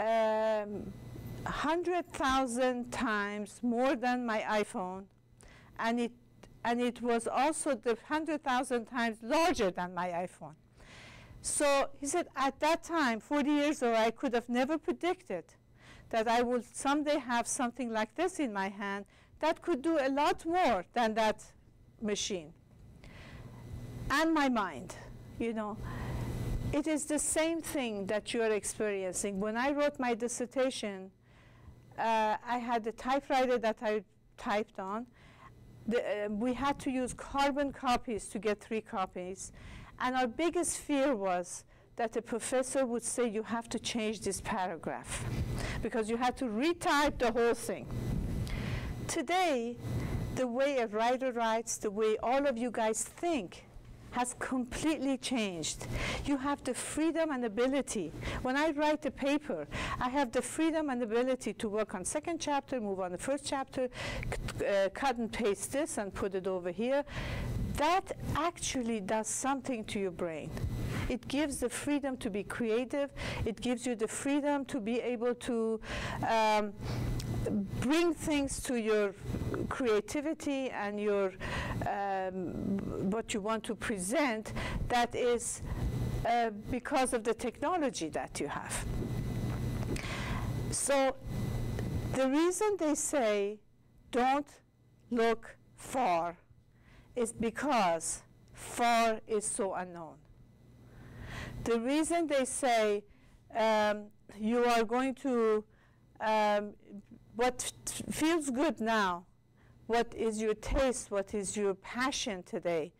100,000 times more than my iPhone, and it was also the 100,000 times larger than my iPhone. So he said, at that time, 40 years ago, I could have never predicted that I would someday have something like this in my hand that could do a lot more than that machine. And my mind, you know. It is the same thing that you are experiencing. When I wrote my dissertation, I had a typewriter that I typed on. We had to use carbon copies to get 3 copies. And our biggest fear was that the professor would say, you have to change this paragraph, because you had to retype the whole thing. Today, the way a writer writes, the way all of you guys think, has completely changed. You have the freedom and ability. When I write a paper, I have the freedom and ability to work on second chapter, move on the first chapter, cut and paste this and put it over here. That actually does something to your brain. It gives the freedom to be creative. It gives you the freedom to be able to bring things to your creativity and your what you want to present that is because of the technology that you have. So the reason they say don't look far is because far is so unknown. The reason they say you are going to what feels good now, what is your taste, what is your passion today,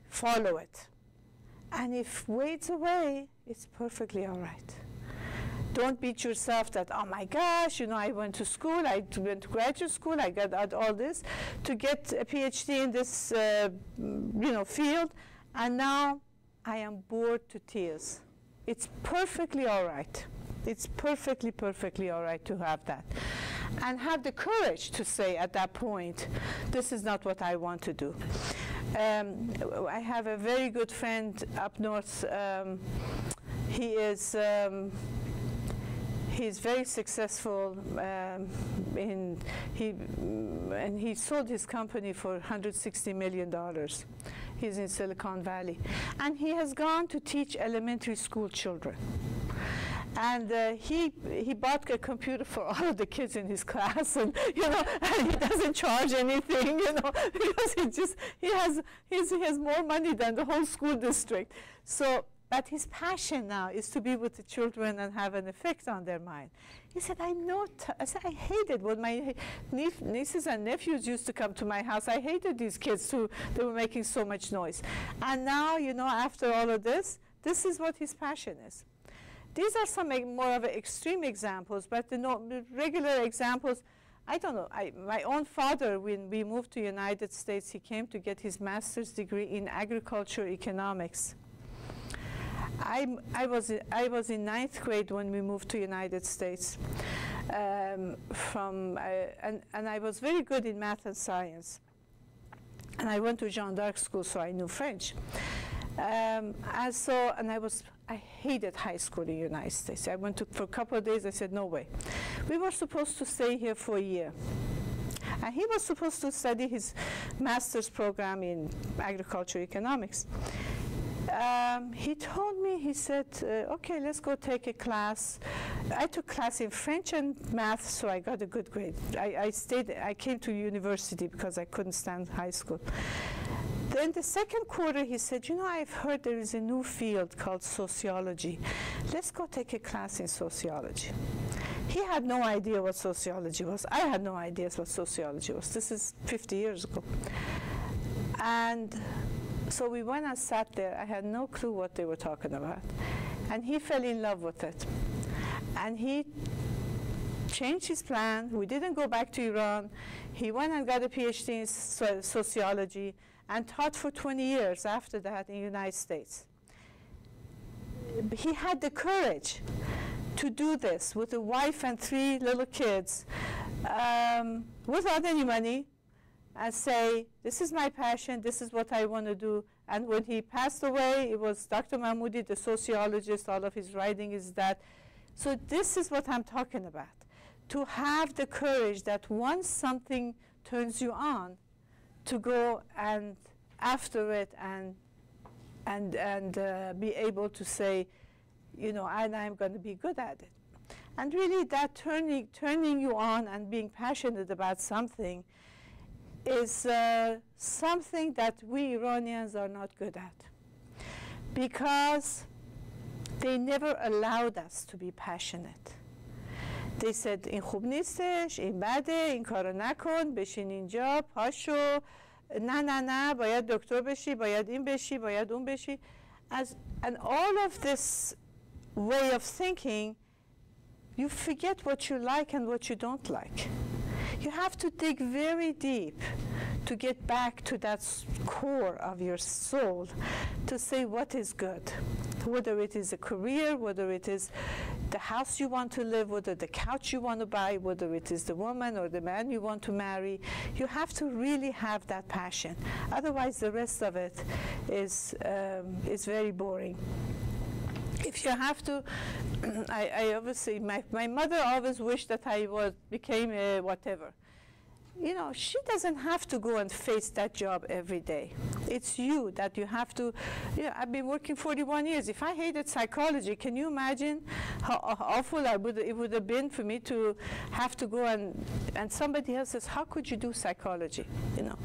follow it. And if waits away, it's perfectly all right. Don't beat yourself that, oh my gosh, you know, I went to school, I went to graduate school, I got all this to get a PhD in this you know, field, and now I am bored to tears. It's perfectly all right. It's perfectly, perfectly all right to have that. And have the courage to say at that point, this is not what I want to do. I have a very good friend up north. He's very successful and he sold his company for $160 million. He's in Silicon Valley. And he has gone to teach elementary school children. And he bought a computer for all of the kids in his class, and you know, and he doesn't charge anything, you know, because he has more money than the whole school district. So, but his passion now is to be with the children and have an effect on their mind. He said, I said, I hated when my nieces and nephews used to come to my house. I hated these kids too. They were making so much noise. And now, you know, after all of this is what his passion is. These are some more of extreme exampple, but the regular examples, I don't know. My own father, when we moved to the United States, he came to get his master's degree in agriculture economics. I was in 9th grade when we moved to the United States, and I was very good in math and science. And I went to Jeanne d'Arc school, so I knew French. I hated high school in the United States. I went for a couple of days. I said, no way. We were supposed to stay here for a year. And he was supposed to study his master's program in agriculture economics. He told me, he said, okay, let's go take a class. I took class in French and math, so I got a good grade. I came to university because I couldn't stand high school. Then the second quarter, he said, you know, I've heard there is a new field called sociology. Let's go take a class in sociology. He had no idea what sociology was. I had no idea what sociology was. This is 50 years ago. And so we went and sat there. I had no clue what they were talking about. And he fell in love with it. And he changed his plan. We didn't go back to Iran. He went and got a PhD in sociology and taught for 20 years after that in the United States. He had the courage to do this with a wife and 3 little kids without any money and say, this is my passion, this is what I want to do. And when he passed away, it was Dr. Mahmoudi, the sociologist, all of his writing is that So this is what I'm talking about. To have the courage that once something turns you on, to go and after it and be able to say, you know, and I'm going to be good at it. And really that turning you on and being passionate about something is something that we Iranians are not good at, because they never allowed us to be passionate. They said, این خوب نیستش، این بده، این کارو نکن، بشین اینجا، پاشو، نه، باید دکتر بشی، باید این بشی، باید اون بشی. And all of this way of thinking, you forget what you like and what you don't like. You have to dig very deep to get back to that core of your soul to say what is good, whether it is a career, whether it is the house you want to live, whether the couch you want to buy, whether it is the woman or the man you want to marry. You have to really have that passion. Otherwise, the rest of it is very boring. If you have to, I obviously, my mother always wished that I became a whatever. You know, she doesn't have to go and face that job every day. It's you that you have to, you know, I've been working 41 years. If I hated psychology, can you imagine how awful it would have been for me to have to go and somebody else says, how could you do psychology? You know,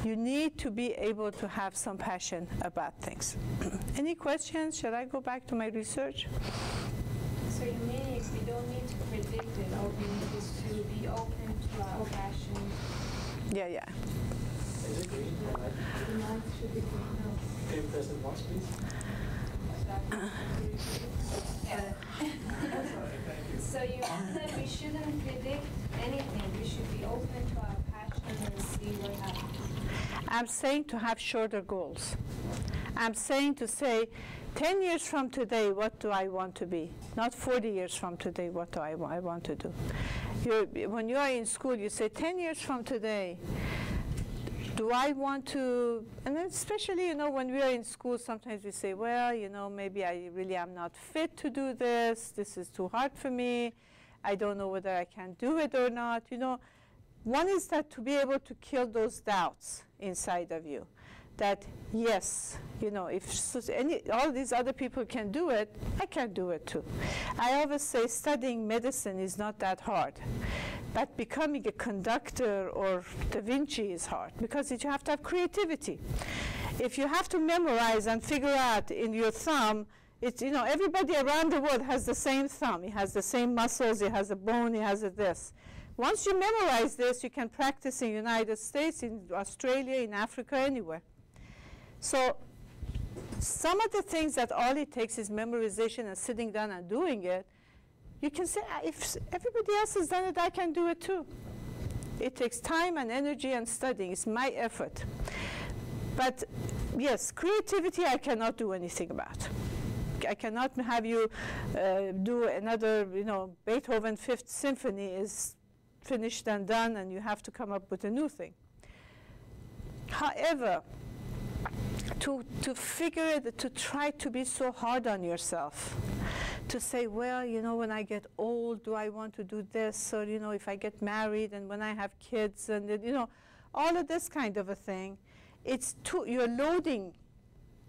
you need to be able to have some passion about things. Any questions? Shall I go back to my research? So you mean we don't need to predict it, all we need is to be open to our passion. Yeah. Is it green? The light should be green now. Can you press it once, please? Yeah. So you mean that we shouldn't predict anything, we should be open to our passion and see what happens. I'm saying to have shorter goals. I'm saying to say, 10 years from today, what do I want to be? Not 40 years from today, what do I want to do? When you are in school, you say, 10 years from today, do I want to, and especially, you know, when we are in school, sometimes we say, well, you know, maybe I really am not fit to do this. This is too hard for me. I don't know whether I can do it or not. You know, one is that to be able to kill those doubts inside of you. That yes, you know, if all these other people can do it, I can do it too. I always say studying medicine is not that hard, but becoming a conductor or Da Vinci is hard because you have to have creativity. If you have to memorize and figure out in your thumb, it's, you know, everybody around the world has the same thumb. He has the same muscles, he has a bone, he has a this. Once you memorize this, you can practice in the United States, in Australia, in Africa, anywhere. So some of the things that all it takes is memorization and sitting down and doing it, you can say, if everybody else has done it, I can do it too. It takes time and energy and studying. It's my effort. But yes, creativity I cannot do anything about. I cannot have you do another, you know, Beethoven Fifth Symphony is finished and done and you have to come up with a new thing. However, to figure it, to try to be so hard on yourself, to say, well, you know, when I get old, do I want to do this? Or, you know, if I get married and when I have kids and, you know, all of this kind of a thing, it's too, you're loading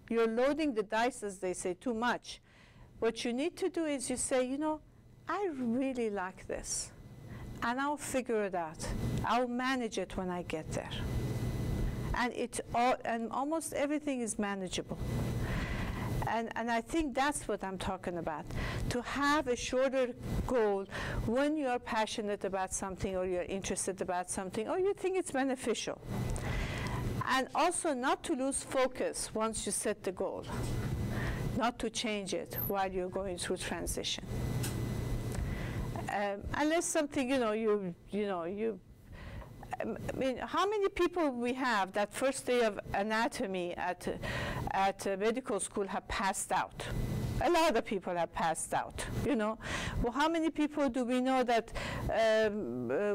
the dice, as they say, too much. What you need to do is you say, you know, I really like this, and I'll figure it out. I'll manage it when I get there. And almost everything is manageable. And I think that's what I'm talking about. To have a shorter goal when you're passionate about something or you're interested about something or you think it's beneficial. And also not to lose focus once you set the goal. Not to change it while you're going through transition. Unless something, you know, I mean, how many people we have that first day of anatomy at medical school have passed out? A lot of people have passed out, you know. Well, how many people do we know that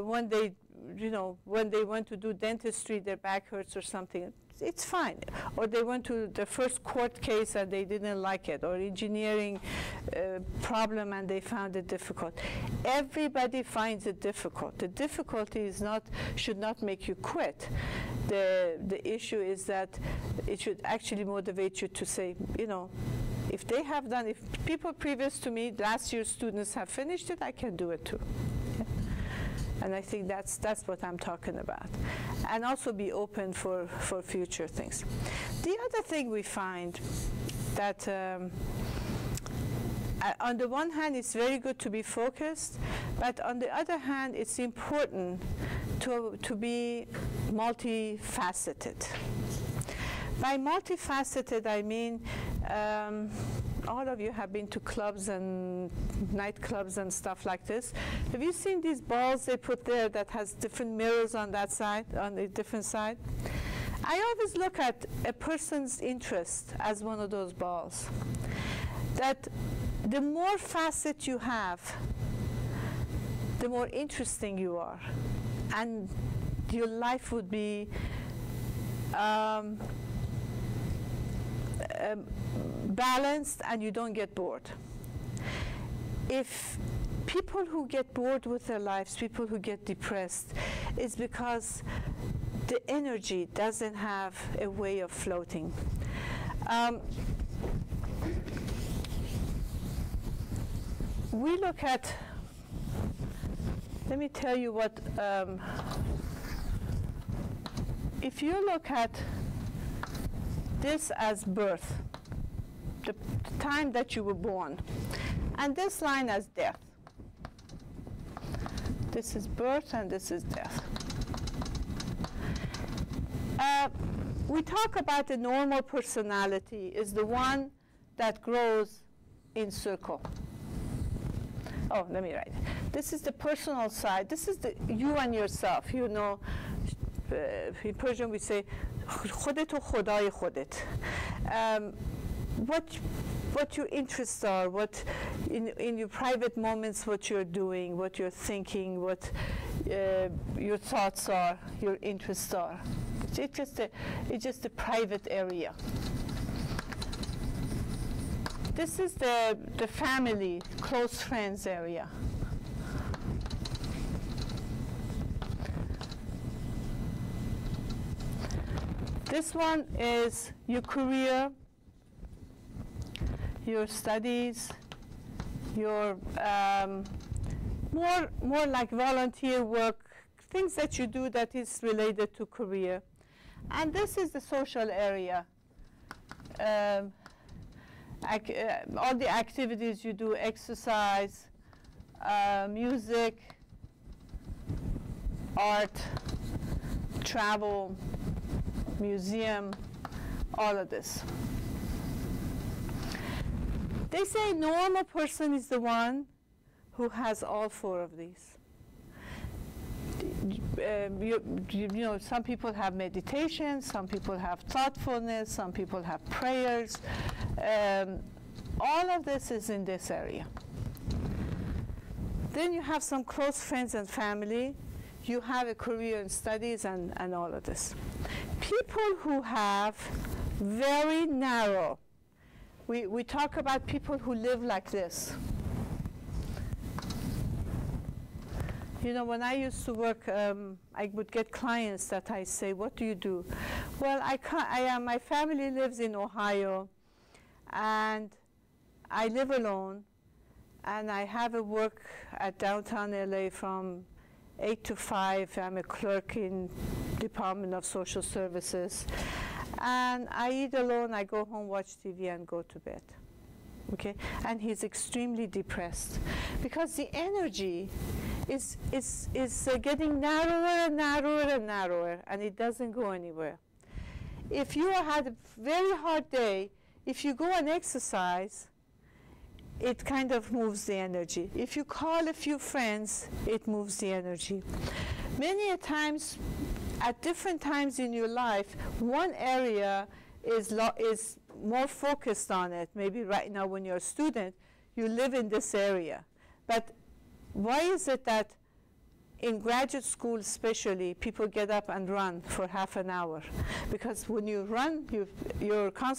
when they you know, when they went to do dentistry, their back hurts or something, it's fine. Or they went to the first court case and they didn't like it, or engineering problem and they found it difficult. Everybody finds it difficult. The difficulty is should not make you quit. The issue is that it should actually motivate you to say, you know, if people previous to me, last year's students have finished it, I can do it too. And I think that's what I'm talking about. And also be open for future things. The other thing we find that on the one hand, it's very good to be focused, but on the other hand, it's important to be multifaceted. By multifaceted, I mean all of you have been to clubs and nightclubs and stuff like this. Have you seen these balls they put there that has different mirrors on that side, on the different side? I always look at a person's interest as one of those balls. That the more facet you have, the more interesting you are. And your life would be balanced and you don't get bored. If people who get bored with their lives, people who get depressed, it's because the energy doesn't have a way of floating. We look at, let me tell you what, if you look at this as birth, the time that you were born, and this line as death. This is birth and this is death. We talk about the normal personality is the one that grows in circle. Oh, let me write. This is the personal side. This is the you and yourself. You know, in Persian we say, خودت و خدای خودت. What your interests are, what in your private moments, what you're doing, what you're thinking, what your thoughts are, your interests are. It's just a private area. This is the family, close friends area. This one is your career, your studies, your more like volunteer work, things that you do that is related to career. And this is the social area. All the activities you do, exercise, music, art, travel, museum, all of this. They say normal person is the one who has all four of these. You know, some people have meditation, some people have thoughtfulness, some people have prayers. All of this is in this area. Then you have some close friends and family. You have a career in studies and all of this. People who have very narrow, we talk about people who live like this. You know, when I used to work, I would get clients that I say, what do you do? Well, my family lives in Ohio, and I live alone, and I have a work at downtown LA from 8 to 5. I'm a clerk in Department of Social Services. And I eat alone, I go home, watch TV, and go to bed. Okay? And he's extremely depressed because the energy is getting narrower and narrower and narrower, and it doesn't go anywhere. If you had a very hard day, if you go and exercise, it kind of moves the energy. If you call a few friends, it moves the energy. Many a times, at different times in your life, one area is more focused on it. Maybe right now when you're a student, you live in this area. But why is it that in graduate school especially, people get up and run for half an hour, because when you run, you're concentrating